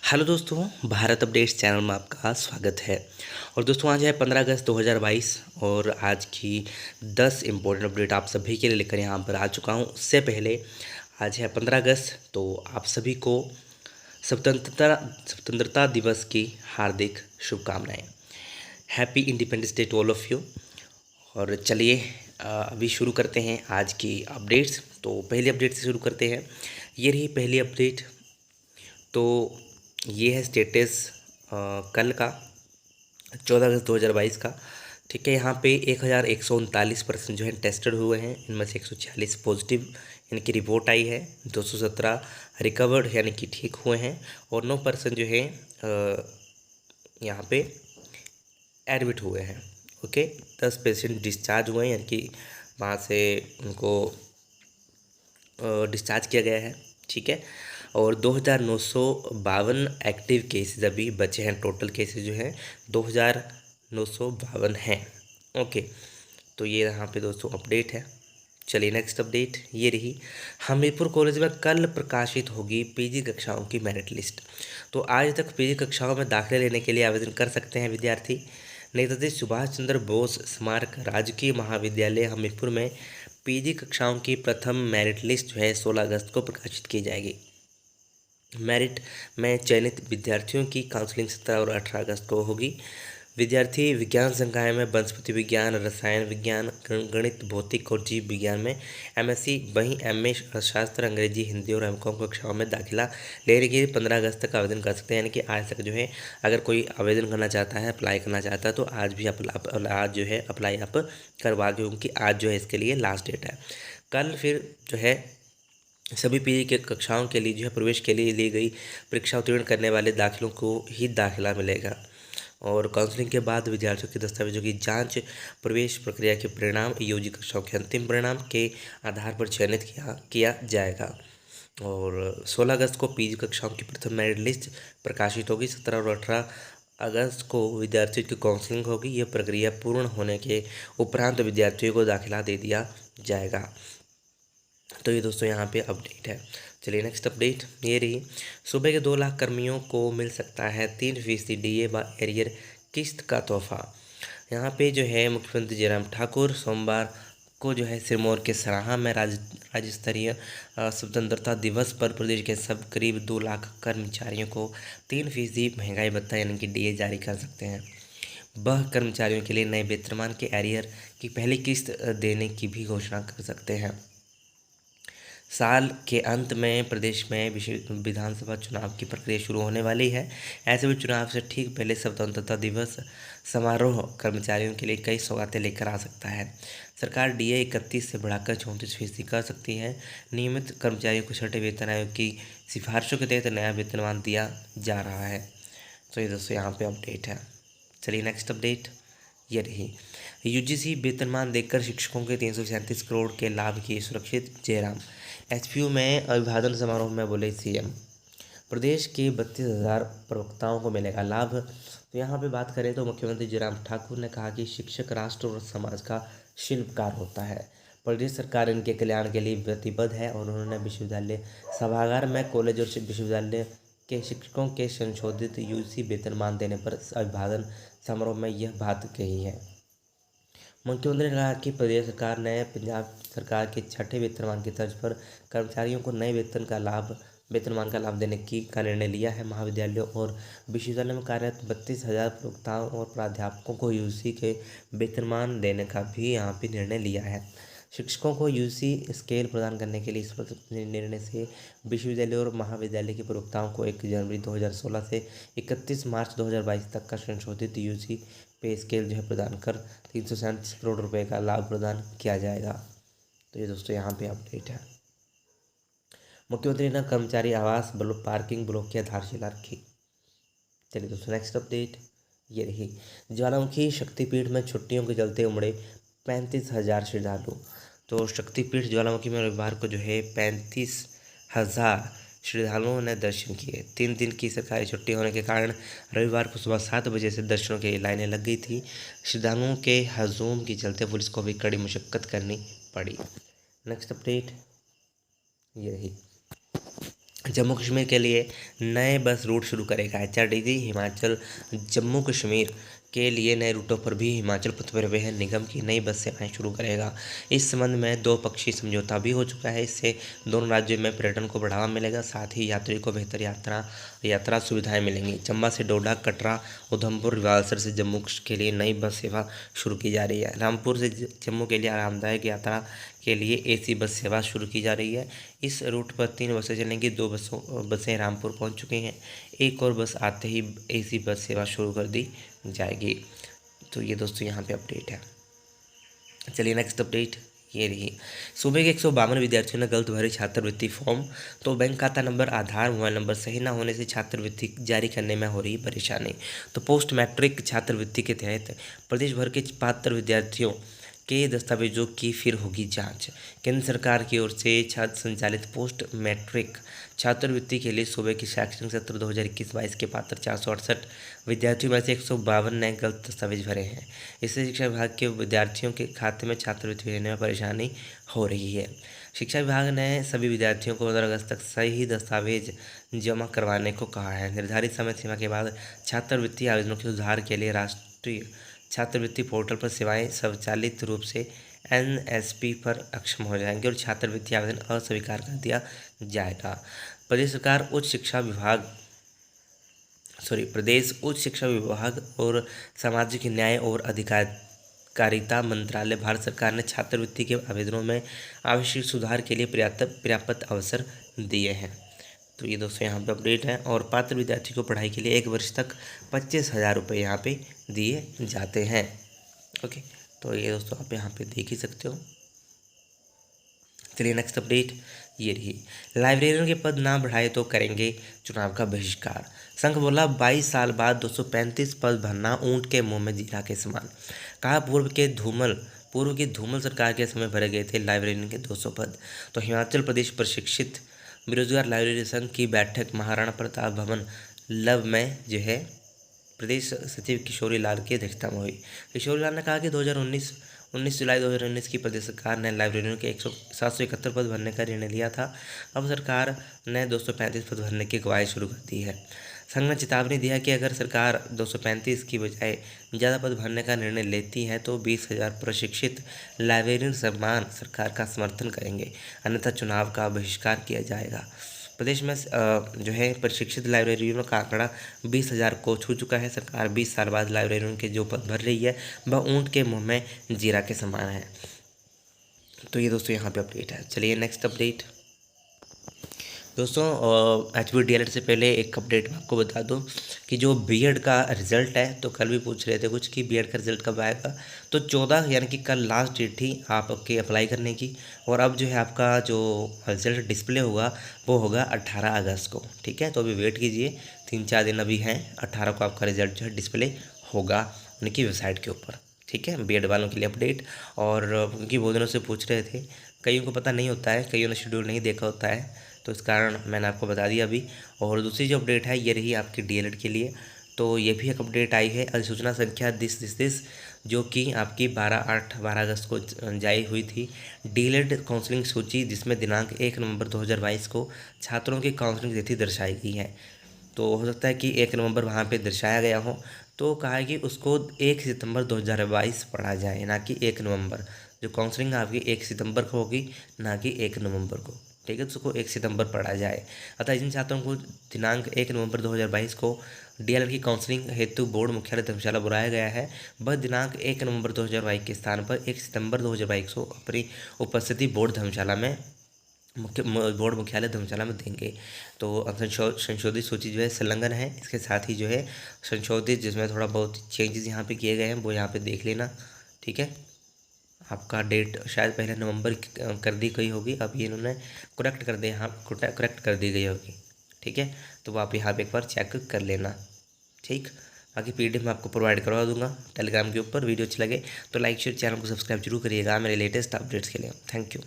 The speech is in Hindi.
हेलो दोस्तों, भारत अपडेट्स चैनल में आपका स्वागत है। और दोस्तों आज है 15 अगस्त 2022 और आज की 10 इम्पोर्टेंट अपडेट आप सभी के लिए लेकर यहाँ पर आ चुका हूँ। उससे पहले आज है 15 अगस्त, तो आप सभी को स्वतंत्रता दिवस की हार्दिक शुभकामनाएं। Happy independence day to all of you. और चलिए अभी शुरू करते हैं आज की अपडेट्स। तो पहली अपडेट से शुरू करते हैं। ये रही पहली अपडेट। तो ये है स्टेटस कल का 14 अगस्त 2022 का। ठीक है, यहाँ पे 1139% जो है टेस्टेड हुए हैं। इनमें से 146 पॉजिटिव इनकी रिपोर्ट आई है, 217 रिकवर्ड यानी कि ठीक हुए हैं और 9% जो है यहाँ पे एडमिट हुए हैं। ओके, 10 पेशेंट डिस्चार्ज हुए हैं, यानी कि वहाँ से उनको डिस्चार्ज किया गया है। ठीक है, और 2952 एक्टिव केसेस अभी बचे हैं। टोटल केसेस जो हैं 2952 हैं। ओके, तो ये यहाँ पे दोस्तों अपडेट है। चलिए नेक्स्ट अपडेट ये रही। हमीरपुर कॉलेज में कल प्रकाशित होगी पीजी कक्षाओं की मेरिट लिस्ट। तो आज तक पीजी कक्षाओं में दाखिले लेने के लिए आवेदन कर सकते हैं विद्यार्थी। नेताजी सुभाष चंद्र बोस स्मारक राजकीय महाविद्यालय हमीरपुर में पीजी कक्षाओं की प्रथम मेरिट लिस्ट जो है 16 अगस्त को प्रकाशित की जाएगी। मेरिट में चयनित विद्यार्थियों की काउंसलिंग 17 और 18 अगस्त को होगी। विद्यार्थी विज्ञान संकाय में वनस्पति विज्ञान, रसायन विज्ञान, गणित, भौतिक और जीव विज्ञान में एमएससी, वहीं एमए अर्थशास्त्र, अंग्रेजी, हिंदी और एमकॉम कक्षाओं में दाखिला लेने के लिए 15 अगस्त तक आवेदन कर सकते हैं। यानी कि आज तक जो है अगर कोई आवेदन करना चाहता है, अप्लाई करना चाहता है, तो आज भी आज जो है अप्लाई आप करवा के, क्योंकि आज जो है इसके लिए लास्ट डेट है। कल फिर जो है सभी पीजी के कक्षाओं के लिए जो है प्रवेश के लिए ली गई परीक्षा उत्तीर्ण करने वाले दाखिलों को ही दाखिला मिलेगा। और काउंसलिंग के बाद विद्यार्थियों के दस्तावेजों की जांच, प्रवेश प्रक्रिया के परिणाम, यूजी कक्षाओं के अंतिम परिणाम के आधार पर चयनित किया जाएगा। और 16 अगस्त को पीजी कक्षाओं की प्रथम मेरिट लिस्ट प्रकाशित होगी। 17 और 18 अगस्त को विद्यार्थियों की काउंसलिंग होगी। यह प्रक्रिया पूर्ण होने के उपरांत विद्यार्थियों को दाखिला दे दिया जाएगा। तो ये दोस्तों यहाँ पे अपडेट है। चलिए नेक्स्ट अपडेट ये रही। सूबे के 2 लाख कर्मियों को मिल सकता है 3% डीए व एरियर किस्त का तोहफा। यहाँ पे जो है मुख्यमंत्री जयराम ठाकुर सोमवार को जो है सिरमौर के सराहा में राज्य स्तरीय स्वतंत्रता दिवस पर प्रदेश के सब करीब 2 लाख कर्मचारियों को 3% महंगाई भत्ता यानी कि डीए जारी कर सकते हैं। वह कर्मचारियों के लिए नए वेतनमान के एरियर की पहली किस्त देने की भी घोषणा कर सकते हैं। साल के अंत में प्रदेश में विधानसभा चुनाव की प्रक्रिया शुरू होने वाली है। ऐसे में चुनाव से ठीक पहले स्वतंत्रता दिवस समारोह कर्मचारियों के लिए कई सौगातें लेकर आ सकता है। सरकार डीए 31 से बढ़ाकर 34% कर सकती है। नियमित कर्मचारियों को छठे वेतन आयोग की सिफारिशों के तहत नया वेतनमान दिया जा रहा है। तो ये दोस्तों यहाँ पे अपडेट है। चलिए नेक्स्ट अपडेट ये रही। यूजीसी वेतनमान देकर शिक्षकों के 337 करोड़ के लाभ किए सुरक्षित, जयराम। एचपीयू में अभिवादन समारोह में बोले सीएम। प्रदेश के 32,000 प्रवक्ताओं को मिलेगा लाभ। तो यहाँ पे बात करें तो मुख्यमंत्री जयराम ठाकुर ने कहा कि शिक्षक राष्ट्र और समाज का शिल्पकार होता है। प्रदेश सरकार इनके कल्याण के लिए प्रतिबद्ध है और उन्होंने विश्वविद्यालय सभागार में कॉलेज और विश्वविद्यालय के शिक्षकों के संशोधित यूजीसी वेतनमान देने पर अभिवादन समारोह में यह बात कही है। मुख्यमंत्री ने कहा कि प्रदेश सरकार ने पंजाब सरकार के छठे वेतनमान की तर्ज पर कर्मचारियों को नए वेतनमान का लाभ देने का निर्णय लिया है। महाविद्यालयों और विश्वविद्यालयों में कार्यरत 32,000 प्रवक्ताओं और प्राध्यापकों को यूजीसी के वेतनमान देने का भी यहाँ पे निर्णय लिया है। शिक्षकों को यूजीसी स्केल प्रदान करने के लिए इस निर्णय से विश्वविद्यालय और महाविद्यालय के प्रवक्ताओं को 1 जनवरी 2016 से 31 मार्च 2022 तक का संशोधित यूजीसी पे स्केल जो है प्रदान कर 337 करोड़ रुपए का लाभ प्रदान किया जाएगा। तो ये दोस्तों यहाँ पे अपडेट है। मुख्यमंत्री ने कर्मचारी आवास पार्किंग ब्लॉक की आधारशिला रखी। चलिए दोस्तों नेक्स्ट अपडेट ये रही। ज्वालामुखी शक्तिपीठ में छुट्टियों के चलते उमड़े 35,000 श्रद्धालु। तो शक्तिपीठ ज्वालामुखी में रविवार को जो है 35,000 श्रद्धालुओं ने दर्शन किए। 3 दिन की सरकारी छुट्टी होने के कारण रविवार को सुबह 7 बजे से दर्शनों के लिए लाइनें लग गई थी। श्रद्धालुओं के हजूम के चलते पुलिस को भी कड़ी मशक्कत करनी पड़ी। नेक्स्ट अपडेट ये रही। जम्मू कश्मीर के लिए नए बस रूट शुरू करेगा HRTC। हिमाचल जम्मू कश्मीर के लिए नए रूटों पर भी हिमाचल पथ परिवहन निगम की नई बस सेवाएं शुरू करेगा। इस संबंध में 2 पक्षीय समझौता भी हो चुका है। इससे दोनों राज्यों में पर्यटन को बढ़ावा मिलेगा, साथ ही यात्री को बेहतर यात्रा सुविधाएं मिलेंगी। चंबा से डोडा, कटरा, उधमपुर, रिवालसर से जम्मू के लिए नई बस सेवा शुरू की जा रही है। रामपुर से जम्मू के लिए आरामदायक यात्रा के लिए AC बस सेवा शुरू की जा रही है। इस रूट पर 3 बसें चलेंगी। 2 बसें रामपुर पहुंच चुकी हैं। एक और बस आते ही AC बस सेवा शुरू कर दी जाएगी। तो ये दोस्तों यहाँ पे अपडेट है। चलिए नेक्स्ट अपडेट ये रही। सूबे के 152 विद्यार्थियों ने गलत भरे छात्रवृत्ति फॉर्म। तो बैंक खाता नंबर, आधार, मोबाइल नंबर सही न होने से छात्रवृत्ति जारी करने में हो रही परेशानी। तो पोस्ट मैट्रिक छात्रवृत्ति के तहत प्रदेश भर के पात्र विद्यार्थियों के दस्तावेजों की फिर होगी जांच। केंद्र सरकार की ओर से छात्र संचालित पोस्ट मैट्रिक छात्रवृत्ति के लिए सूबे की शैक्षणिक सत्र 2021-22 के पात्र 468 विद्यार्थियों में से 152 ने गलत दस्तावेज भरे हैं। इससे शिक्षा विभाग के विद्यार्थियों के खाते में छात्रवृत्ति भेजने में परेशानी हो रही है। शिक्षा विभाग ने सभी विद्यार्थियों को 15 अगस्त तक सही दस्तावेज जमा करवाने को कहा है। निर्धारित समय सीमा के बाद छात्रवृत्ति आवेदनों के सुधार के लिए राष्ट्रीय छात्रवृत्ति पोर्टल पर सेवाएं स्वचालित रूप से NSP पर अक्षम हो जाएंगे और छात्रवृत्ति आवेदन अस्वीकार कर दिया जाएगा। प्रदेश उच्च शिक्षा विभाग और सामाजिक न्याय और अधिकारिता मंत्रालय भारत सरकार ने छात्रवृत्ति के आवेदनों में आवश्यक सुधार के लिए पर्याप्त अवसर दिए हैं। तो ये दोस्तों यहाँ पे अपडेट है। और पात्र विद्यार्थी को पढ़ाई के लिए 1 वर्ष तक 25,000 रुपये यहाँ पे दिए जाते हैं। ओके, तो ये दोस्तों आप यहाँ पे देख ही सकते हो। चलिए नेक्स्ट अपडेट ये रही। लाइब्रेरियन के पद ना बढ़ाए तो करेंगे चुनाव का बहिष्कार। संघ बोला 22 साल बाद 235 पद भरना ऊंट के मुंह में जीरा के समान। कहा पूर्व की धूमल सरकार के समय भरे गए थे लाइब्रेरियन के 200 पद। तो हिमाचल प्रदेश प्रशिक्षित बेरोजगार लाइब्रेरी संघ की बैठक महाराणा प्रताप भवन लव में जो है प्रदेश सचिव किशोरी लाल की अध्यक्षता में हुई। किशोरी लाल ने कहा कि 19 जुलाई 2019 की प्रदेश सरकार ने लाइब्रेरियों के 771 पद भरने का निर्णय लिया था। अब सरकार ने 235 पद भरने की कवायद शुरू कर दी है। संघ ने चेतावनी दिया कि अगर सरकार 235 की बजाय ज़्यादा पद भरने का निर्णय लेती है तो 20,000 प्रशिक्षित लाइब्रेरियन सम्मान सरकार का समर्थन करेंगे, अन्यथा चुनाव का बहिष्कार किया जाएगा। प्रदेश में जो है प्रशिक्षित लाइब्रेरियनों का आंकड़ा 20,000 को छू चुका है। सरकार 20 साल बाद लाइब्रेरियन के जो पद भर रही है वह ऊंट के मुंह में जीरा के समान है। तो ये दोस्तों यहाँ पे अपडेट है। चलिए नेक्स्ट अपडेट दोस्तों, HBD DLED से पहले एक अपडेट मैं आपको बता दूं कि जो B.Ed का रिज़ल्ट है, तो कल भी पूछ रहे थे कुछ कि B.Ed का रिज़ल्ट कब आएगा। तो 14 यानी कि कल लास्ट डेट थी आपके अप्लाई करने की। और अब जो है आपका जो रिज़ल्ट डिस्प्ले होगा वो होगा 18 अगस्त को। ठीक है, तो अभी वेट कीजिए, 3-4 दिन अभी हैं। 18 को आपका रिज़ल्ट जो है डिस्प्ले होगा उनकी वेबसाइट के ऊपर। ठीक है, B.Ed वालों के लिए अपडेट। और क्योंकि बहुत दिनों से पूछ रहे थे, कईयों को पता नहीं होता है, कईयों ने शेड्यूल नहीं देखा होता है, तो इस कारण मैंने आपको बता दिया अभी। और दूसरी जो अपडेट है ये रही आपकी DLED के लिए। तो ये भी एक अपडेट आई है, अधिसूचना संख्या दिस जो कि आपकी 12 अगस्त को जारी हुई थी। DLED काउंसलिंग सूची, जिसमें दिनांक 1 नवंबर 2022 को छात्रों की काउंसलिंग तिथि दर्शाई गई है। तो हो सकता है कि 1 नवंबर वहाँ पे दर्शाया गया हो, तो कहा है कि उसको 1 सितंबर 2022 पढ़ा जाए, ना कि 1 नवंबर। जो काउंसलिंग आपकी 1 सितंबर को होगी, ना कि 1 नवंबर को। ठीक है, तो उसको 1 सितंबर पढ़ा जाए। अतः जिन छात्रों को दिनांक 1 नवंबर 2022 को DLED की काउंसलिंग हेतु बोर्ड मुख्यालय धर्मशाला बुलाया गया है, वह दिनांक 1 नवंबर 2022 के स्थान पर 1 सितंबर 2022 को अपनी उपस्थिति बोर्ड मुख्यालय धर्मशाला में देंगे। तो संशोधित सूची जो है संलग्न है, इसके साथ ही जो है संशोधित जिसमें थोड़ा बहुत चेंजेस यहाँ पे किए गए हैं वो यहाँ पे देख लेना। ठीक है, आपका डेट शायद पहले नवंबर कर दी गई होगी, अब ये इन्होंने करेक्ट कर दिया, यहाँ करेक्ट कर दी गई होगी। ठीक है, तो आप यहाँ पे एक बार चेक कर लेना। ठीक, बाकी PDF मैं आपको प्रोवाइड करवा दूंगा टेलीग्राम के ऊपर। वीडियो अच्छी लगे तो लाइक शेयर, चैनल को सब्सक्राइब जरूर करिएगा मेरे लेटेस्ट अपडेट्स के लिए। Thank you.